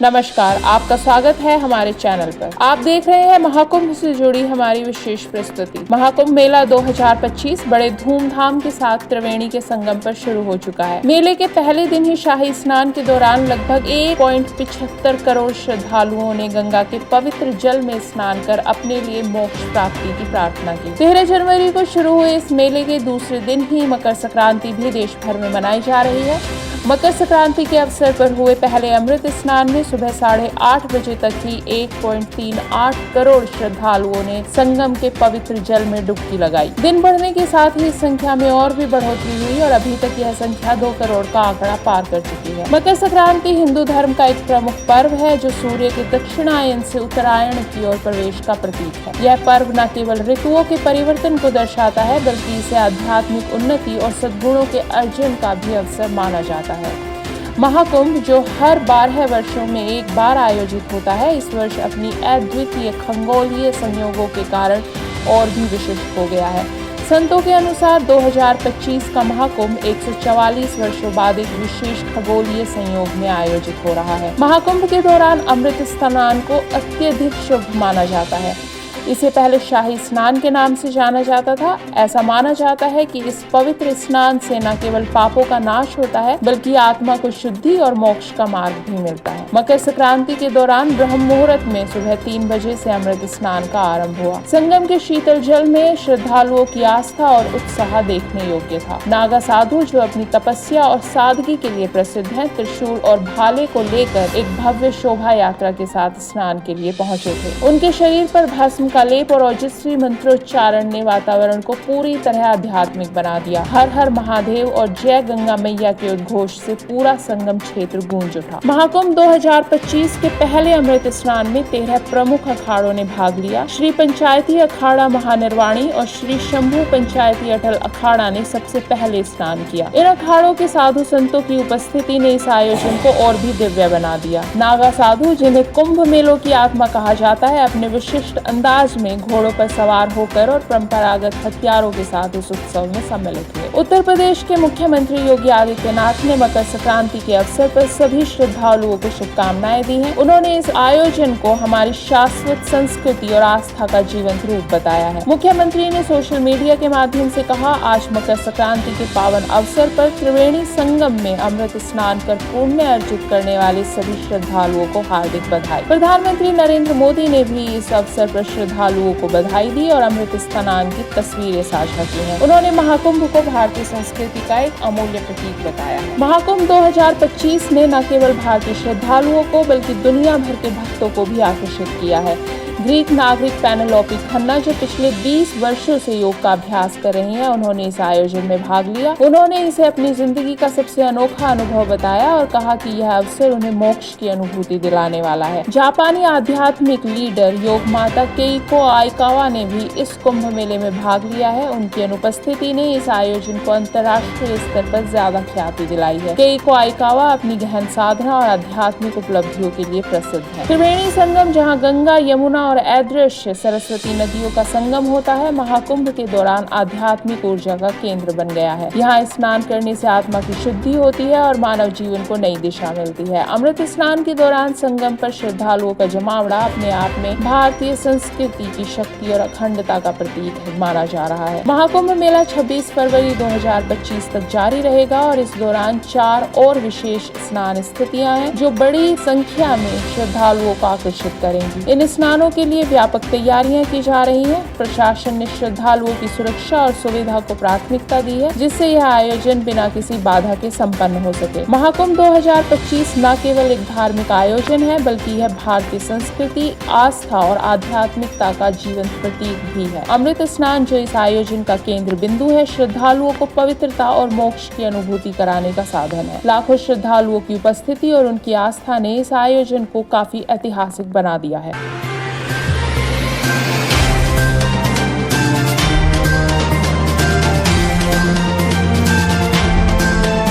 नमस्कार, आपका स्वागत है हमारे चैनल पर। आप देख रहे हैं महाकुंभ से जुड़ी हमारी विशेष प्रस्तुति। महाकुंभ मेला 2025 बड़े धूमधाम के साथ त्रिवेणी के संगम पर शुरू हो चुका है। मेले के पहले दिन ही शाही स्नान के दौरान लगभग 1.75 करोड़ श्रद्धालुओं ने गंगा के पवित्र जल में स्नान कर अपने लिए मोक्ष प्राप्ति की प्रार्थना की। 13 जनवरी को शुरू हुए इस मेले के दूसरे दिन ही मकर संक्रांति भी देश भर में मनाई जा रही है। मकर संक्रांति के अवसर पर हुए पहले अमृत स्नान में सुबह 8:30 बजे तक ही 1.38 करोड़ श्रद्धालुओं ने संगम के पवित्र जल में डुबकी लगाई। दिन बढ़ने के साथ ही इस संख्या में और भी बढ़ोतरी हुई और अभी तक यह संख्या 2 करोड़ का आंकड़ा पार कर चुकी है। मकर संक्रांति हिंदू धर्म का एक प्रमुख पर्व है जो सूर्य के दक्षिणायन से उत्तरायण की ओर प्रवेश का प्रतीक है। यह पर्व न केवल ऋतुओं के परिवर्तन को दर्शाता है बल्कि इसे आध्यात्मिक उन्नति और सद्गुणों के अर्जन का भी अवसर माना जाता है। महाकुंभ जो हर 12 वर्षों में एक बार आयोजित होता है, इस वर्ष अपनी अद्वितीय खगोलीय संयोगों के कारण और भी विशिष्ट हो गया है। संतों के अनुसार 2025 का महाकुंभ 144 वर्षों बाद एक विशेष खगोलीय संयोग में आयोजित हो रहा है। महाकुंभ के दौरान अमृत स्नान को अत्यधिक शुभ माना जाता है। इसे पहले शाही स्नान के नाम से जाना जाता था। ऐसा माना जाता है कि इस पवित्र स्नान से न केवल पापों का नाश होता है बल्कि आत्मा को शुद्धि और मोक्ष का मार्ग भी मिलता है। मकर संक्रांति के दौरान ब्रह्म मुहूर्त में सुबह 3 बजे से अमृत स्नान का आरंभ हुआ। संगम के शीतल जल में श्रद्धालुओं की आस्था और उत्साह देखने योग्य था। नागा साधु जो अपनी तपस्या और सादगी के लिए प्रसिद्ध हैं, त्रिशूल और भाले को लेकर एक भव्य शोभा यात्रा के साथ स्नान के लिए पहुंचे थे। उनके शरीर पर भस्म का लेप और ओजस्वी मंत्रोच्चारण ने वातावरण को पूरी तरह आध्यात्मिक बना दिया। हर हर महादेव और जय गंगा मैया के उद्घोष से पूरा संगम क्षेत्र गूंज उठा। महाकुंभ 2025 के पहले अमृत स्नान में 13 प्रमुख अखाड़ों ने भाग लिया। श्री पंचायती अखाड़ा महानिर्वाणी और श्री शंभू पंचायती अटल अखाड़ा ने सबसे पहले स्नान किया। इन अखाड़ों के साधु संतों की उपस्थिति ने इस आयोजन को और भी दिव्य बना दिया। नागा साधु जिन्हें कुंभ मेलों की आत्मा कहा जाता है, अपने विशिष्ट अंदाज में घोड़ों पर सवार होकर और परंपरागत हथियारों के साथ इस उत्सव में सम्मिलित हुए। उत्तर प्रदेश के मुख्यमंत्री योगी आदित्यनाथ ने मकर संक्रांति के अवसर पर सभी श्रद्धालुओं को शुभकामनाएं दी हैं। उन्होंने इस आयोजन को हमारी शाश्वत संस्कृति और आस्था का जीवंत रूप बताया है। मुख्यमंत्री ने सोशल मीडिया के माध्यम से कहा, आज मकर संक्रांति के पावन अवसर पर त्रिवेणी संगम में अमृत स्नान कर पुण्य अर्जित करने वाले सभी श्रद्धालुओं को हार्दिक बधाई। प्रधानमंत्री नरेंद्र मोदी ने भी इस अवसर पर श्रद्धालुओं को बधाई दी और अमृत स्नान की तस्वीरें साझा की हैं। उन्होंने महाकुंभ को भारतीय संस्कृति का एक अमूल्य प्रतीक बताया है। महाकुंभ 2025 ने न केवल भारतीय श्रद्धालुओं को बल्कि दुनिया भर के भक्तों को भी आकर्षित किया है। ग्रीक नागरिक पेनेलोपी खन्ना जो पिछले 20 वर्षों से योग का अभ्यास कर रही हैं, उन्होंने इस आयोजन में भाग लिया। उन्होंने इसे अपनी जिंदगी का सबसे अनोखा अनुभव बताया और कहा कि यह अवसर उन्हें मोक्ष की अनुभूति दिलाने वाला है। जापानी आध्यात्मिक लीडर योग माता केइको आइकावा ने भी इस कुंभ मेले में भाग लिया है। उनकी अनुपस्थिति ने इस आयोजन को अंतर्राष्ट्रीय स्तर पर ज्यादा ख्याति दिलाई है। केइको आइकावा अपनी गहन साधना और आध्यात्मिक उपलब्धियों के लिए प्रसिद्ध है। त्रिवेणी संगम जहाँ गंगा, यमुना और अदृश्य सरस्वती नदियों का संगम होता है, महाकुंभ के दौरान आध्यात्मिक ऊर्जा का केंद्र बन गया है। यहाँ स्नान करने से आत्मा की शुद्धि होती है और मानव जीवन को नई दिशा मिलती है। अमृत स्नान के दौरान संगम पर श्रद्धालुओं का जमावड़ा अपने आप में भारतीय संस्कृति की शक्ति और अखंडता का प्रतीक माना जा रहा है। महाकुंभ मेला 26 फरवरी 2025 तक जारी रहेगा और इस दौरान 4 और विशेष स्नान स्थितियाँ हैं जो बड़ी संख्या में श्रद्धालुओं को आकर्षित करेंगी। इन स्नानों के लिए व्यापक तैयारियां की जा रही हैं। प्रशासन ने श्रद्धालुओं की सुरक्षा और सुविधा को प्राथमिकता दी है जिससे यह आयोजन बिना किसी बाधा के संपन्न हो सके। महाकुंभ 2025 न केवल एक धार्मिक आयोजन है बल्कि यह भारतीय संस्कृति, आस्था और आध्यात्मिकता का जीवंत प्रतीक भी है। अमृत स्नान जो इस आयोजन का केंद्र बिंदु है, श्रद्धालुओं को पवित्रता और मोक्ष की अनुभूति कराने का साधन है। लाखों श्रद्धालुओं की उपस्थिति और उनकी आस्था ने इस आयोजन को काफी ऐतिहासिक बना दिया है।